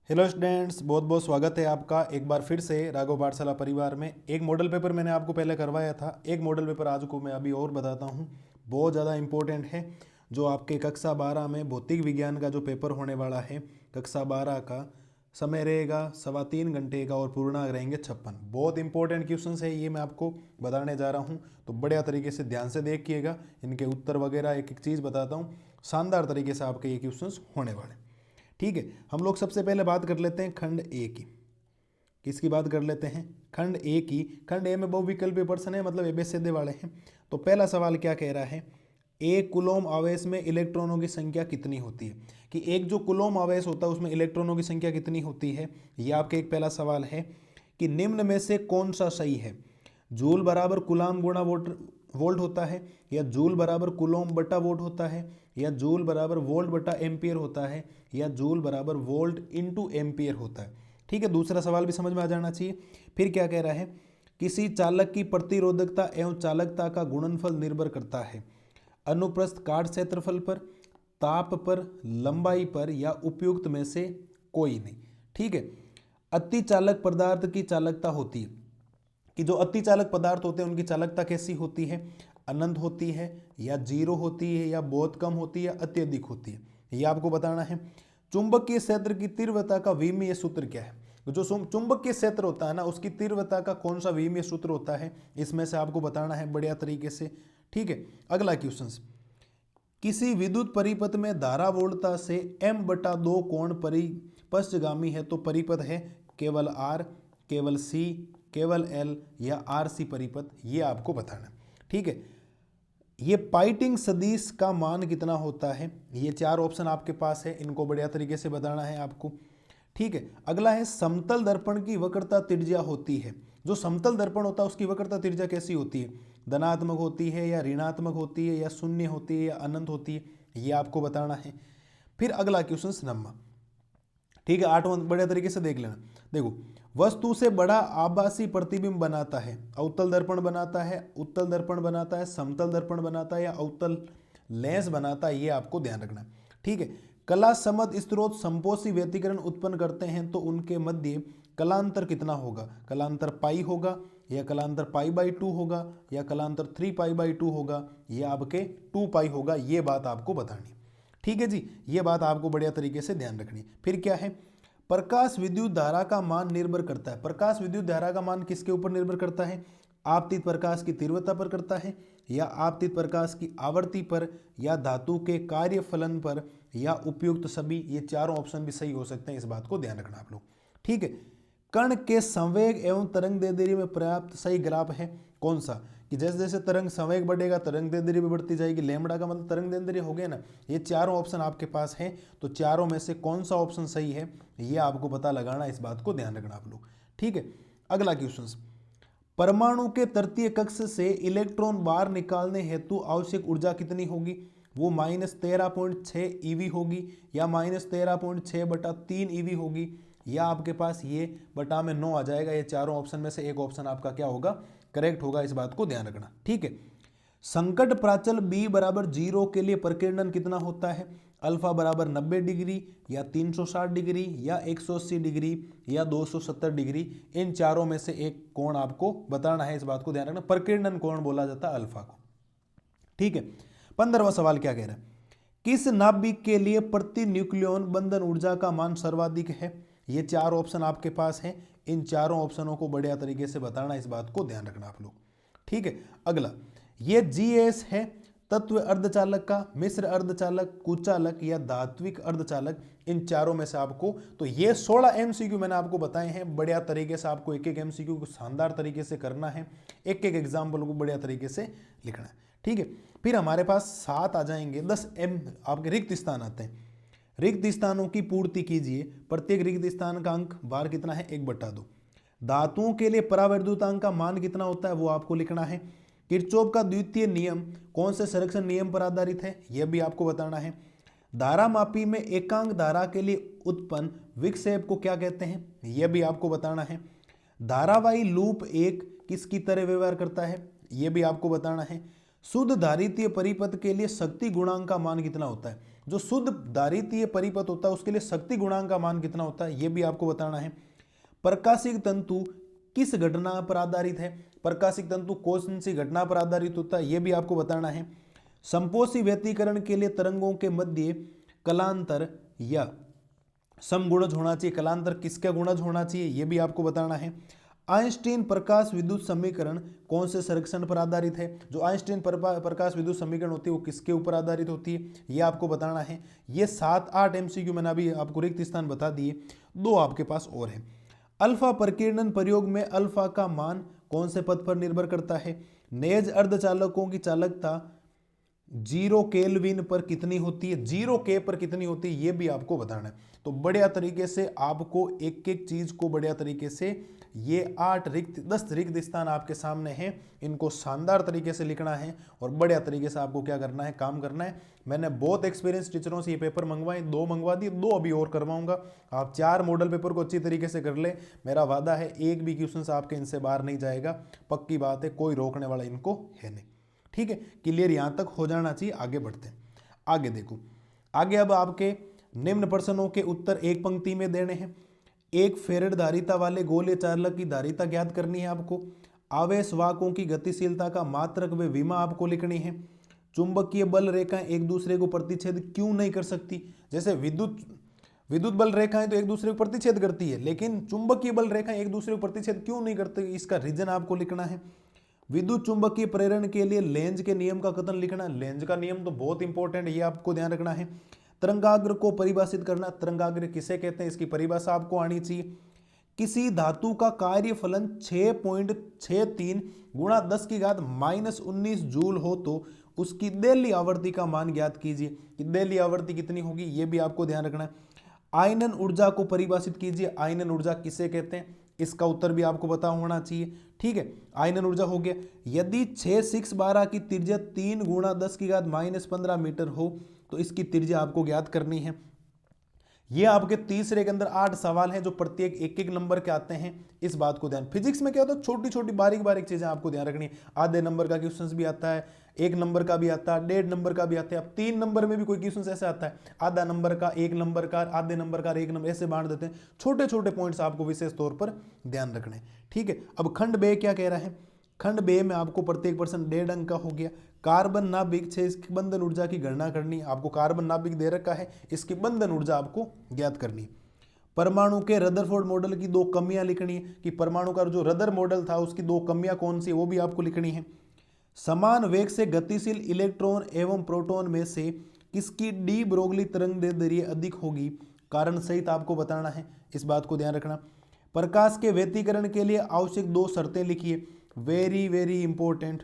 Hello students, बहुत बहुत स्वागत है आपका एक बार फिर से राघव पाठशाला परिवार में। एक मॉडल पेपर मैंने आपको पहले करवाया था, एक मॉडल पेपर आज को मैं अभी और बताता हूँ। बहुत ज़्यादा इम्पोर्टेंट है। जो आपके कक्षा 12 में भौतिक विज्ञान का जो पेपर होने वाला है, कक्षा 12 का समय रहेगा 3.25 घंटे का और पूर्णांक रहेंगे 56। बहुत इंपॉर्टेंट क्वेश्चन है, ये मैं आपको बताने जा रहा हूँ, तो बढ़िया तरीके से ध्यान से देखिएगा। इनके उत्तर वगैरह एक एक चीज़ बताता हूँ, शानदार तरीके से आपके ये क्वेश्चन होने वाले। ठीक है, हम लोग सबसे पहले बात कर लेते हैं खंड ए की। किसकी बात कर लेते हैं? खंड ए की। खंड ए में बहुविकल्पीय प्रश्न है, मतलब एबीसीडी वाले हैं। तो पहला सवाल क्या कह रहा है? एक कुलोम आवेश में इलेक्ट्रॉनों की संख्या कितनी होती है? कि एक जो कुलोम आवेश होता है उसमें इलेक्ट्रॉनों की संख्या कितनी होती है, ये आपके एक पहला सवाल है। कि निम्न में से कौन सा सही है? जूल बराबर कुलाम गुणा वोल्ट होता है, या जूल बराबर कुलोम बटा वोल्ट होता है, या जूल बराबर वोल्ट बटा एम्पियर होता है, या जूल बराबर वोल्ट इनटू एम्पियर होता है। ठीक है, दूसरा सवाल भी समझ में आ जाना चाहिए। फिर क्या कह रहा है? किसी चालक की प्रतिरोधकता एवं चालकता का गुणनफल निर्भर करता है अनुप्रस्थ काट क्षेत्रफल पर, ताप पर, लंबाई पर, या उपयुक्त में से कोई नहीं। ठीक है, अति चालक पदार्थ की चालकता होती है कि जो अति चालक पदार्थ होते हैं उनकी चालकता कैसी होती है? अनंत होती है, या जीरो होती है, या बहुत कम होती है, या अत्यधिक होती है, ये आपको बताना है। चुंबकीय क्षेत्र की तीव्रता का विमीय सूत्र क्या है? जो चुंबकीय क्षेत्र होता है ना, उसकी तीव्रता का कौन सा विमीय सूत्र होता है, इसमें से आपको बताना है बढ़िया तरीके से। ठीक है, अगला क्वेश्चन। किसी विद्युत परिपथ में धारा वोल्टता से m/2 कोण परिपथगामी है, तो परिपथ है केवल R, केवल C, केवल L या RC परिपथ, ये आपको बताना। ठीक है, ये पाइटिंग सदिश का मान कितना होता है? ये चार ऑप्शन आपके पास है, इनको बढ़िया तरीके से बताना है आपको। ठीक है, अगला है समतल दर्पण की वक्रता त्रिज्या होती है। जो समतल दर्पण होता है उसकी वक्रता त्रिज्या कैसी होती है? धनात्मक होती है, या ऋणात्मक होती है, या शून्य होती है, या अनंत होती है, ये आपको बताना है। फिर अगला क्वेश्चन नंबर, ठीक है, 8वां बढ़िया तरीके से देख लेना। देखो, वस्तु से बड़ा आभासी प्रतिबिंब बनाता है, अवतल दर्पण बनाता है, उत्तल दर्पण बनाता है, समतल दर्पण बनाता है, या अवतल लेंस बनाता है, ये आपको ध्यान रखना। ठीक है, कला समद स्रोत संपोषी व्यतिकरण उत्पन्न करते हैं, तो उनके मध्य कलांतर कितना होगा? कलांतर पाई होगा, या कलांतर π/2 होगा, या कलांतर 3π/2 होगा, ये आपके 2π होगा, ये बात आपको बतानी। ठीक है जी, ये बात आपको बढ़िया तरीके से ध्यान रखनी। फिर क्या है? प्रकाश विद्युत धारा का मान निर्भर करता है। प्रकाश विद्युत धारा का मान किसके ऊपर निर्भर करता है? आपतित प्रकाश की तीव्रता पर करता है, या आपतित प्रकाश की आवृत्ति पर, या धातु के कार्य फलन पर, या उपयुक्त सभी। ये चारों ऑप्शन भी सही हो सकते हैं, इस बात को ध्यान रखना आप लोग। ठीक है, कण के संवेग एवं तरंग दैर्ध्य में पर्याप्त सही ग्राफ है कौन सा? कि जैसे जैसे तरंग संवेग बढ़ेगा तरंग दैर्ध्य भी बढ़ती जाएगी, लैम्बडा का मतलब तरंग दैर्ध्य हो गया ना। ये चारों ऑप्शन आपके पास है, तो चारों में से कौन सा ऑप्शन सही है ये आपको पता लगाना, इस बात को ध्यान रखना आप लोग। ठीक है, अगला क्वेश्चन, परमाणु के तृतीय कक्ष से इलेक्ट्रॉन बाहर निकालने हेतु आवश्यक ऊर्जा कितनी होगी? वो -13.6 ईवी होगी, या -13.6/3 ईवी होगी, या आपके पास ये बटा में 9 आ जाएगा। ये चारों ऑप्शन में से एक ऑप्शन आपका क्या होगा? करेक्ट होगा, इस बात को ध्यान रखना। ठीक है, संकट प्राचल b बराबर 0 के लिए प्रकीर्णन कितना होता है? अल्फा बराबर 90 डिग्री, या 360 डिग्री, या 180 डिग्री, या 270 डिग्री। इन चारों में से एक कोण आपको बताना है, इस बात को ध्यान रखना। प्रकीर्णन कोण बोला जाता है अल्फा को। ठीक है, 15वां सवाल क्या कह रहा है? किस नाभिक के लिए प्रति न्यूक्लियन बंधन ऊर्जा का मान सर्वाधिक है? ये चार ऑप्शन आपके पास हैं, इन चारों ऑप्शनों को बढ़िया तरीके से बताना, इस बात को ध्यान रखना आप लोग। ठीक है, अगला, ये जीएस है तत्व अर्धचालक का, मिश्र अर्धचालक, कुचालक, या धात्विक अर्धचालक। इन चारों में से आपको, तो ये 16 एमसीक्यू मैंने आपको बताए हैं। बढ़िया तरीके से आपको एक एक एमसीक्यू को शानदार तरीके से करना है, एक एक एग्जाम्पल को बढ़िया तरीके से लिखना है। ठीक है, फिर हमारे पास 7 आ जाएंगे, 10 आपके रिक्त स्थान आते हैं। रिक्त स्थानों की पूर्ति कीजिए। प्रत्येक रिक्त स्थान का अंक बार कितना है? 1/2। धातुओं के लिए परावैद्युतांक का मान कितना होता है वो आपको लिखना है। किरचॉफ का द्वितीय नियम कौन से संरक्षण नियम पर आधारित है, यह भी आपको बताना है। धारा मापी में एकांक धारा के लिए उत्पन्न विक्षेप को क्या कहते हैं, यह भी आपको बताना है। धारावाही लूप एक किसकी तरह व्यवहार करता है, यह भी आपको बताना है। शुद्ध धारितीय परिपथ के लिए शक्ति गुणांक का मान कितना होता है, जो शुद्ध दारितीय परिपथ होता है उसके लिए शक्ति गुणांक का मान कितना होता है ये भी आपको बताना है। प्रकाशिक तंतु किस घटना पर आधारित है, प्रकाशिक तंतु कौन सी घटना पर आधारित होता है ये भी आपको बताना है। संपोषी व्यतीकरण के लिए तरंगों के मध्य कलांतर या समगुणज होना चाहिए, कलांतर किसका गुणज होना चाहिए ये भी आपको बताना है। आइंस्टीन प्रकाश विद्युत समीकरण कौन से संरक्षण पर आधारित है, जो आइंस्टीन प्रकाश विद्युत समीकरण होती है वो किसके ऊपर आधारित होती है ये आपको बताना है। ये 7-8 MCQ मैंने अभी आपको रिक्त स्थान बता दिए, 2 आपके पास और है। अल्फा प्रकीर्णन प्रयोग में अल्फा का मान कौन से पद पर निर्भर करता है, नेज अर्धचालकों की चालकता 0 केल्विन पर कितनी होती है, 0 K पर कितनी होती है ये भी आपको बताना है। तो बढ़िया तरीके से आपको एक एक चीज को बढ़िया तरीके से ये 10 रिक्त स्थान आपके सामने हैं, इनको शानदार तरीके से लिखना है और बढ़िया तरीके से आपको क्या करना है, काम करना है। मैंने बहुत एक्सपीरियंस टीचरों से ये पेपर मंगवाए, 2 मंगवा दिए, 2 अभी और करवाऊंगा। आप 4 मॉडल पेपर को अच्छी तरीके से कर ले, मेरा वादा है एक भी क्वेश्चन आपके इनसे बाहर नहीं जाएगा, पक्की बात है, कोई रोकने वाला इनको है नहीं। ठीक है, क्लियर यहां तक हो जाना चाहिए। आगे बढ़ते हैं, आगे देखो, आगे अब आपके निम्न प्रश्नों के उत्तर एक पंक्ति में देने हैं। एक फेरेड धारिता वाले गोले चालक की धारिता ज्ञात करनी है आपको। आवेश वाहकों की गतिशीलता का मात्रक व विमा आपको लिखनी है। चुंबकीय बल रेखाएं एक दूसरे को प्रतिच्छेद क्यों नहीं कर सकती, जैसे विद्युत बल रेखाएं तो एक दूसरे को प्रतिच्छेद करती है, लेकिन चुंबकीय बल रेखाएं एक दूसरे को प्रतिच्छेद क्यों नहीं करती, इसका रीजन आपको लिखना है। विद्युत चुंबकीय प्रेरण के लिए लेंज के नियम का कथन लिखना। लेंज का नियम तो बहुत इंपॉर्टेंट है, ये आपको ध्यान रखना है। तरंगाग्र को परिभाषित करना, तरंगाग्र किसे कहते हैं इसकी परिभाषा आपको आनी चाहिए। किसी धातु का कार्यफलन 6.63 गुणा 10 की घात -19 जूल हो तो उसकी देली आवृत्ति का मान ज्ञात कीजिए। कि देली आवृत्ति कितनी होगी ये भी आपको ध्यान रखना है। आयनन ऊर्जा को परिभाषित कीजिए, आयनन ऊर्जा किसे कहते हैं इसका उत्तर भी आपको पता होना चाहिए। ठीक है, आयनन ऊर्जा हो गया। यदि 6-6-12 की त्रिज्या 3 गुणा 10 की घात -15 मीटर हो तो इसकी त्रिज्या आपको ज्ञात करनी है। ये आपके तीसरे के अंदर 8 सवाल हैं जो प्रत्येक एक एक नंबर के आते हैं, इस बात को ध्यान। फिजिक्स में क्या होता है, छोटी छोटी बारीक बारीक चीजें आपको ध्यान रखनी है। आधे नंबर का क्वेश्चन भी आता है, 1 नंबर का भी आता है, 1.5 नंबर का भी आता है। अब 3 नंबर में भी कोई क्वेश्चन ऐसे आता है, आधा नंबर का, 1 नंबर का, आधे नंबर का, 1 नंबर, ऐसे बांट देते हैं। छोटे छोटे पॉइंट्स आपको विशेष तौर पर ध्यान रखने। ठीक है, अब खंड बे क्या कह रहा है, खंड बे में आपको प्रत्येक प्रश्न 1.5 अंक का हो गया। कार्बन नाभिक से इसकी बंधन ऊर्जा की गणना करनी, आपको कार्बन नाभिक दे रखा है, इसकी बंधन ऊर्जा आपको ज्ञात करनी। परमाणु के रदरफोर्ड मॉडल की 2 कमियां लिखनी है, कि परमाणु का जो रदर मॉडल था उसकी 2 कमियां कौन सी वो भी आपको लिखनी है। समान वेग से गतिशील इलेक्ट्रॉन एवं प्रोटॉन में से किसकी डी ब्रोगली तरंगदैर्ध्य अधिक होगी, कारण सहित आपको बताना है, इस बात को ध्यान रखना। प्रकाश के व्यतीकरण के लिए आवश्यक 2 शर्तें लिखिए। Very very important,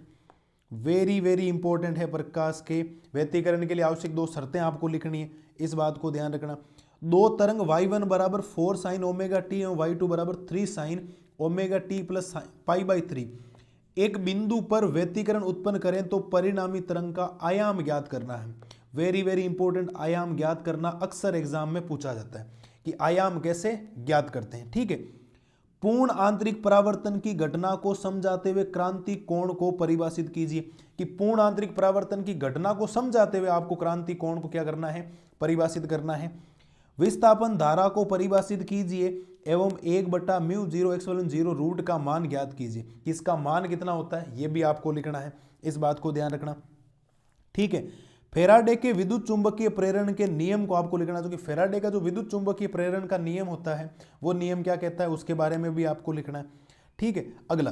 very very important है। प्रकाश के व्यतीकरण के लिए आवश्यक 2 शर्तें आपको लिखनी है, इस बात को ध्यान रखना। 2 तरंग y1 बराबर 4 sin ओमेगा टी एवं y2 बराबर 3 sin ओमेगा टी प्लस π/3 एक बिंदु पर व्यतीकरण उत्पन्न करें तो परिणामी तरंग का आयाम ज्ञात करना है। वेरी वेरी इंपॉर्टेंट, आयाम ज्ञात करना अक्सर एग्जाम में पूछा जाता है कि आयाम कैसे ज्ञात करते हैं। ठीक है, पूर्ण आंतरिक परावर्तन की घटना को समझाते हुए क्रांति कोण को परिभाषित कीजिए। कि पूर्ण आंतरिक परावर्तन की घटना को समझाते हुए आपको क्रांति कोण को क्या करना है, परिभाषित करना है। विस्थापन धारा को परिभाषित कीजिए एवं 1/μ0 x/0 रूट का मान ज्ञात कीजिए। इसका मान कितना होता है ये भी आपको लिखना है, इस बात को ध्यान रखना। ठीक है, फेराडे के विद्युत चुंबकीय प्रेरण के नियम को आपको लिखना, जो कि फेराडे का जो विद्युत चुंबकीय प्रेरण का नियम होता है वो नियम क्या कहता है उसके बारे में भी आपको लिखना है। ठीक है, अगला,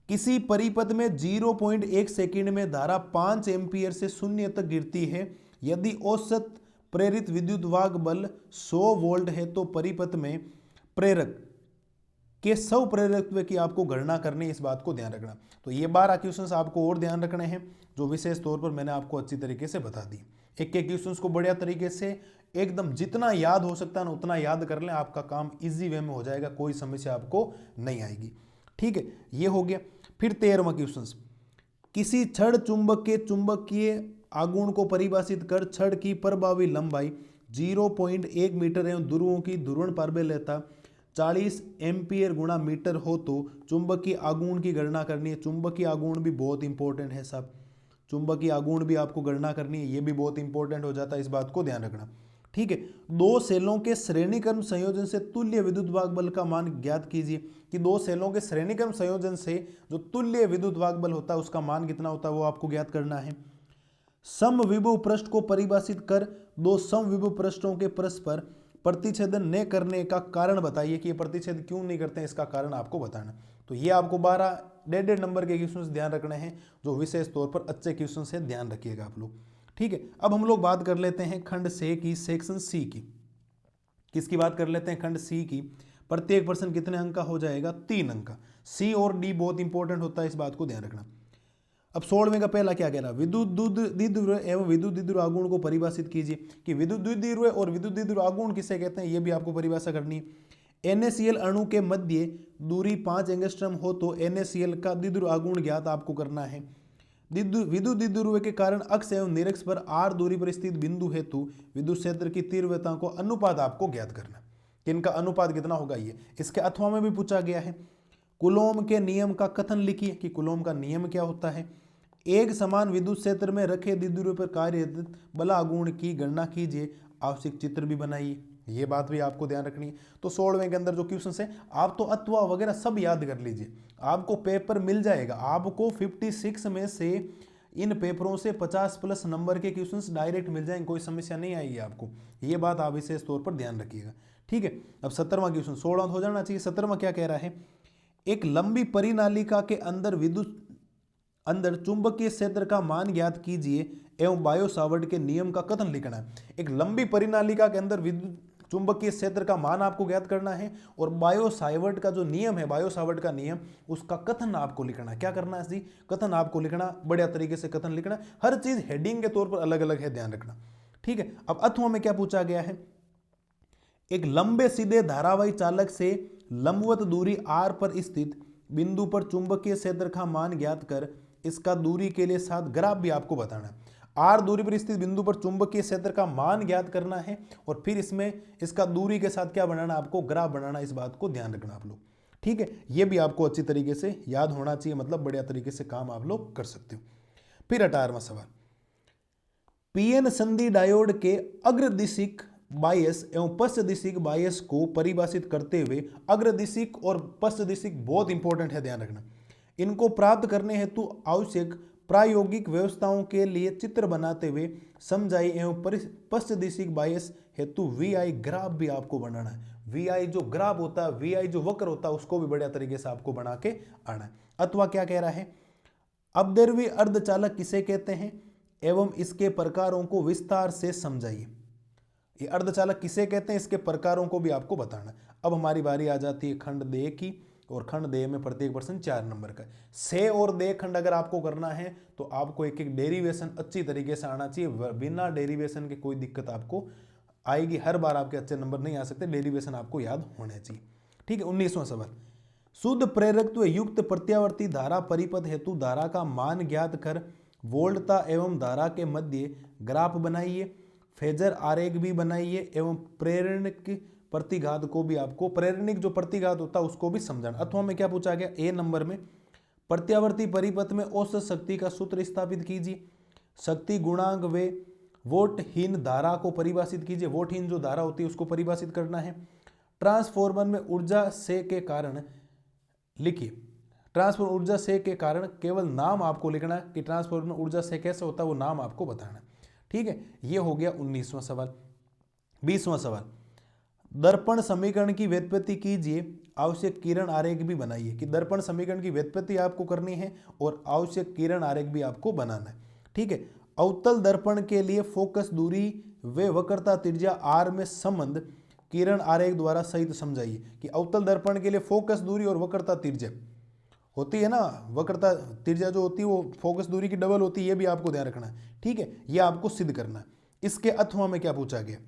किसी परिपथ में 0.1 सेकंड में धारा 5 एम्पीयर से 0 तक गिरती है। यदि औसत प्रेरित विद्युत वाहक बल 100 वोल्ट है तो परिपथ में प्रेरक के स्वप्रेरकत्व की आपको गणना करनी है, इस बात को ध्यान रखना। तो ये 12 क्वेश्चंस आपको और ध्यान रखने हैं जो विशेष तौर पर मैंने आपको अच्छी तरीके से बता दी। एक एक क्वेश्चंस को बढ़िया तरीके से एकदम जितना याद हो सकता है ना उतना याद कर लें, आपका काम इजी वे में हो जाएगा, कोई समस्या आपको नहीं आएगी। ठीक है, ये हो गया। फिर 13वां क्वेश्चन, किसी छड़ चुंबक के चुंबकीय आघूर्ण को परिभाषित कर छड़ की प्रभावी लंबाई 0.1 मीटर एवं ध्रुवों की ध्रुवण पारगम्यता 40 एम्पीयर गुणा मीटर हो तो चुंबकीय आघूर्ण की गणना करनी है। चुंबकीय आघूर्ण भी बहुत इंपॉर्टेंट है साहब, चुंबकीय आघूर्ण भी आपको गणना करनी है, ये भी बहुत इंपॉर्टेंट हो जाता है, इस बात को ध्यान रखना। ठीक है, दो सेलों के श्रेणीक्रम संयोजन से तुल्य विद्युत वाहक बल का मान ज्ञात कीजिए, कि दो सेलों के श्रेणीक्रम संयोजन से जो तुल्य विद्युत वाहक बल होता है उसका मान कितना होता है वो आपको ज्ञात करना है। समविभव पृष्ठ को परिभाषित कर दो समविभव पृष्ठों के परस्पर प्रतिच्छेदन न करने का कारण बताइए, कि ये प्रतिच्छेद क्यों नहीं करते हैं, इसका कारण आपको बताना। तो ये आपको 12 1.5 नंबर के क्वेश्चन ध्यान रखने हैं, जो विशेष तौर पर अच्छे क्वेश्चन से ध्यान रखिएगा आप लोग। ठीक है, अब हम लोग बात कर लेते हैं खंड से की, सेक्शन सी की। किसकी बात कर लेते हैं? खंड सी की। प्रत्येक प्रश्न कितने अंक का हो जाएगा? 3 अंक का। सी और डी बहुत इंपॉर्टेंट होता है, इस बात को ध्यान रखना। अब 16वें का पहला क्या कह रहा है? विद्युत द्विध्रुव एवं विद्युत द्विध्रुव आघूर्ण को परिभाषित कीजिए, कि विद्युत द्विध्रुव और विद्युत द्विध्रुव आघूर्ण किसे कहते हैं, ये भी आपको परिभाषा करनी है। NaCl अणु के मध्य दूरी 5 एंगस्ट्रॉम हो तो NaCl का द्विध्रुव आघूर्ण ज्ञात आपको करना है। विद्युत द्विध्रुव के कारण अक्ष एवं निरक्ष पर r दूरी पर स्थित बिंदु हेतु विद्युत क्षेत्र की तीव्रता को अनुपात आपको ज्ञात करना, कि इनका अनुपात कितना होगा ये। इसके अथवा में भी पूछा गया है। कुलोम के नियम का कथन लिखिए, कि कुलोम का नियम क्या होता है। एक समान विद्युत क्षेत्र में रखे द्विध्रुव पर कार्यरत बल आघूर्ण की गणना कीजिए, आवश्यक चित्र भी बनाइए, ये बात भी आपको ध्यान रखनी है। तो 16वें के अंदर जो क्वेश्चन है आप तो अथवा वगैरह सब याद कर लीजिए, आपको पेपर मिल जाएगा। आपको 56 में से इन पेपरों से 50+ नंबर के क्वेश्चंस डायरेक्ट मिल जाएंगे, कोई समस्या नहीं आएगी आपको, ये बात आप विशेष तौर पर ध्यान रखिएगा। ठीक है, अब 17वां क्वेश्चन, 16 हो जाना चाहिए। 17वां क्या कह रहा है? एक लंबी परिनालिका के अंदर चुंबकीय क्षेत्र का मान ज्ञात कीजिए एवं बायो सावर्ट के नियम का कथन लिखना है। एक लंबी परिनालिका के अंदर विद्युत चुंबकीय क्षेत्र का मान आपको ज्ञात करना है, और बायो सावर्ट का जो नियम है, बायो सावर्ट का नियम, उसका कथन आपको लिखना है। क्या करना है जी? कथन आपको लिखना, बढ़िया तरीके से कथन लिखना। हर चीज हेडिंग के तौर पर अलग अलग है, ध्यान रखना। ठीक है, अब अथवा में क्या पूछा गया है? एक लंबे सीधे धारावाही चालक से लंबवत दूरी r पर स्थित बिंदु पर चुंबकीय क्षेत्र का मान ज्ञात कर इसका दूरी के लिए साथ ग्राफ भी आपको बताना है। r दूरी पर स्थित बिंदु पर चुंबकीय क्षेत्र का मान ज्ञात करना है, और फिर इसमें इसका दूरी के साथ क्या बनाना, आपको ग्राफ बनाना। इस बात को ध्यान रखना आप लोग। ठीक है, ये भी आपको अच्छी तरीके से याद होना चाहिए, मतलब बढ़िया तरीके से काम आप लोग कर सकते हो। फिर 18वां सवाल, पीएन संधि डायोड के अग्रदिशिक बायस एवं पश्चदिशिक बायस को परिभाषित करते हुए, अग्रदिशिक और पश्चदिशिक बहुत इंपॉर्टेंट है, ध्यान रखना। इनको प्राप्त करने हेतु आवश्यक प्रायोगिक व्यवस्थाओं के लिए चित्र बनाते हुए समझाई एवं पश्चदिशिक बायस हेतु VI ग्राफ भी आपको बनाना है। VI जो ग्राफ होता है, VI जो वक्र होता है, उसको भी बढ़िया तरीके से आपको बना के आना है। अथवा क्या कह रहा है? अपद्रव्य अर्धचालक किसे कहते हैं एवं इसके प्रकारों को विस्तार से समझाइए। ये अर्धचालक किसे कहते हैं, इसके प्रकारों को भी आपको बताना। अब हमारी बारी आ जाती है खंड दे की, और खंड दे में प्रत्येक प्रश्न 4 नंबर का। से और दे खंड अगर आपको करना है तो आपको एक एक डेरिवेशन अच्छी तरीके से आना चाहिए। बिना डेरिवेशन के कोई दिक्कत आपको आएगी, हर बार आपके अच्छे नंबर नहीं आ सकते, डेरिवेशन आपको याद होने चाहिए। ठीक है, 19वां सवाल, शुद्ध प्रेरकत्व युक्त प्रत्यावर्ती धारा परिपथ हेतु धारा का मान ज्ञात कर वोल्टता एवं धारा के मध्य ग्राफ बनाइए, फेजर आरेख भी बनाइए एवं प्रेरणिक प्रतिघात को भी आपको, प्रेरणिक जो प्रतिघात होता है उसको भी समझाना। अथवा में क्या पूछा गया? ए नंबर में प्रत्यावर्ती परिपथ में औसत शक्ति का सूत्र स्थापित कीजिए, शक्ति गुणांक व वोल्टहीन धारा को परिभाषित कीजिए। वोल्टहीन जो धारा होती है उसको परिभाषित करना है। ट्रांसफॉर्मर में ऊर्जा से के कारण लिखिए, ट्रांसफॉर्मर ऊर्जा से के कारण केवल नाम आपको लिखना है, कि ट्रांसफॉर्मर में ऊर्जा से कैसे होता है वो नाम आपको बताना। ठीक है, ये हो गया 19वां सवाल। 20वां सवाल, दर्पण समीकरण की व्युत्पत्ति कीजिए, आवश्यक किरण आरेख भी बनाइए। कि दर्पण समीकरण की व्युत्पत्ति आपको करनी है और आवश्यक किरण आरेख भी आपको बनाना है। ठीक है, अवतल दर्पण के लिए फोकस दूरी व वक्रता त्रिज्या r में संबंध किरण आरेख द्वारा सहित समझाइए। कि अवतल दर्पण के लिए फोकस दूरी और वक्रता त्रिज्या होती है ना, वक्रता त्रिज्या जो होती है वो फोकस दूरी की डबल होती है, ये भी आपको ध्यान रखना है। ठीक है, ये आपको सिद्ध करना है। इसके अथवा में क्या पूछा गया?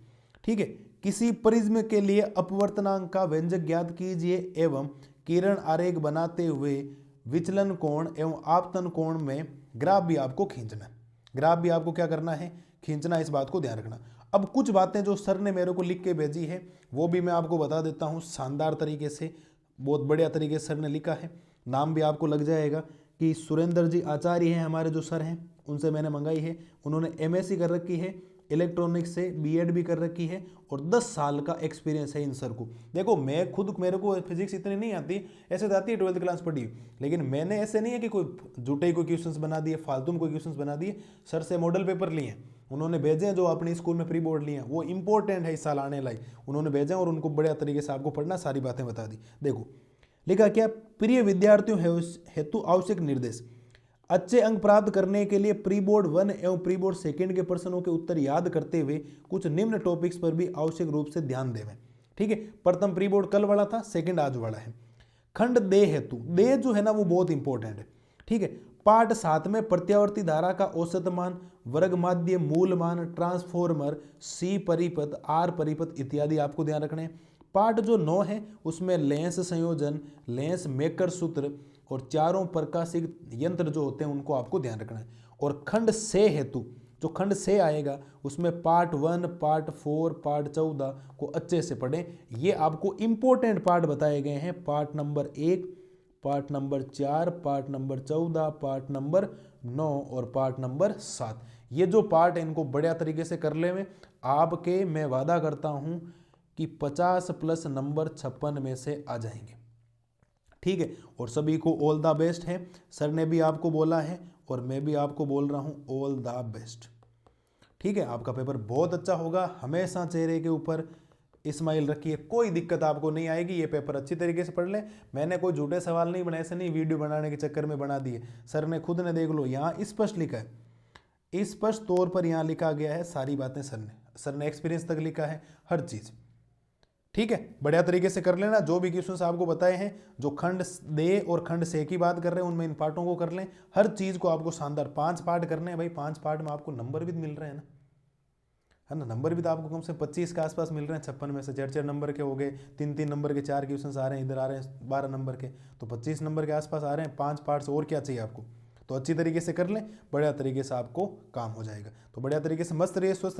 ठीक है, किसी प्रिज्म के लिए अपवर्तनांक का व्यंजक ज्ञात कीजिए एवं किरण आरेख बनाते हुए विचलन कोण एवं आपतन कोण में ग्राफ भी आपको खींचना है। ग्राफ भी आपको क्या करना है? खींचना, इस बात को ध्यान रखना। अब कुछ बातें जो सर ने मेरे को लिख के भेजी है वो भी मैं आपको बता देता हूँ शानदार तरीके से, बहुत बढ़िया तरीके से सर ने लिखा है। नाम भी आपको लग जाएगा कि सुरेंद्र जी आचार्य हैं हमारे जो सर हैं, उनसे मैंने मंगाई है। उन्होंने एमएससी कर रखी है, इलेक्ट्रॉनिक्स से बीएड भी कर रखी है और 10 साल का एक्सपीरियंस है इन सर को। देखो मैं खुद, मेरे को फिजिक्स इतनी नहीं आती, ऐसे तो आती है 12th क्लास पढ़ी, लेकिन मैंने ऐसे नहीं है कि कोई झूठे कोई क्वेश्चंस बना दिए, फालतू में कोई क्वेश्चंस बना दिए। सर से मॉडल पेपर लिए, उन्होंने भेजे हैं जो अपने स्कूल में प्री बोर्ड लिए हैं, वो इंपॉर्टेंट है इस साल आने लायक, उन्होंने भेजे और उनको बढ़िया तरीके से आपको पढ़ना, सारी बातें बता दी। देखो लिखा क्या, प्रिय विद्यार्थियों हेतु आवश्यक निर्देश, अच्छे अंक प्राप्त करने के लिए प्री बोर्ड 1 एवं प्री बोर्ड 2 के प्रश्नों के उत्तर याद करते हुए कुछ निम्न टॉपिक्स पर भी आवश्यक रूप से ध्यान देवें। ठीक है, प्रथम प्री बोर्ड कल वाला था, सेकंड आज वाला है। खंड दे हेतु, दे जो है ना वो बहुत इंपॉर्टेंट है। ठीक है, पार्ट 7 में प्रत्यावर्ती धारा का औसत मान, वर्ग माध्य, मूल मान, ट्रांसफॉर्मर, सी परिपथ, आर परिपथ इत्यादि आपको ध्यान रखने हैं। पार्ट जो 9 है उसमें लेंस संयोजन, लेंस मेकर सूत्र और चारों प्रकाशिक यंत्र जो होते हैं उनको आपको ध्यान रखना है। और खंड से हेतु, जो खंड से आएगा उसमें पार्ट 1, पार्ट 4, पार्ट 14 को अच्छे से पढ़ें। ये आपको इंपॉर्टेंट पार्ट बताए गए हैं, part number 1, part number 4, part number 14, part number 9 और पार्ट नंबर 7। ये जो पार्ट है इनको बढ़िया तरीके से कर ले में आपके, मैं वादा करता हूं कि 50+ नंबर 56 में से आ जाएंगे। ठीक है, और सभी को ऑल द बेस्ट है। सर ने भी आपको बोला है और मैं भी आपको बोल रहा हूं ऑल द बेस्ट। ठीक है, आपका पेपर बहुत अच्छा होगा। हमेशा चेहरे के ऊपर स्माइल रखिए, कोई दिक्कत आपको नहीं आएगी। ये पेपर अच्छी तरीके से पढ़ लें। मैंने कोई झूठे सवाल नहीं बनाए, ऐसे नहीं वीडियो बनाने के चक्कर में बना दिए। सर ने खुद ने, देख लो यहाँ स्पष्ट लिखा है, स्पष्ट तौर पर यहाँ लिखा गया है सारी बातें। सर ने एक्सपीरियंस तक लिखा है, हर चीज़। ठीक है, बढ़िया तरीके से कर लेना। जो भी क्वेश्चंस आपको बताए हैं, जो खंड दे और खंड से की बात कर रहे हैं, उनमें इन पार्टों को कर लें। हर चीज़ को आपको शानदार 5 पार्ट करने हैं भाई। 5 पार्ट में आपको नंबर भी मिल रहे हैं ना, है ना, नंबर भी तो आपको कम से 25 के आसपास मिल रहे हैं। 56 में से 4 नंबर के हो गए, 3 नंबर के 4 क्वेश्चंस आ रहे हैं, इधर आ रहे हैं 12 नंबर के, तो 25 नंबर के आसपास आ रहे हैं। 5 पार्ट्स और क्या चाहिए आपको, तो अच्छी तरीके से कर लें, बढ़िया तरीके से आपको काम हो जाएगा। तो बढ़िया तरीके से मस्त रहिए, स्वस्थ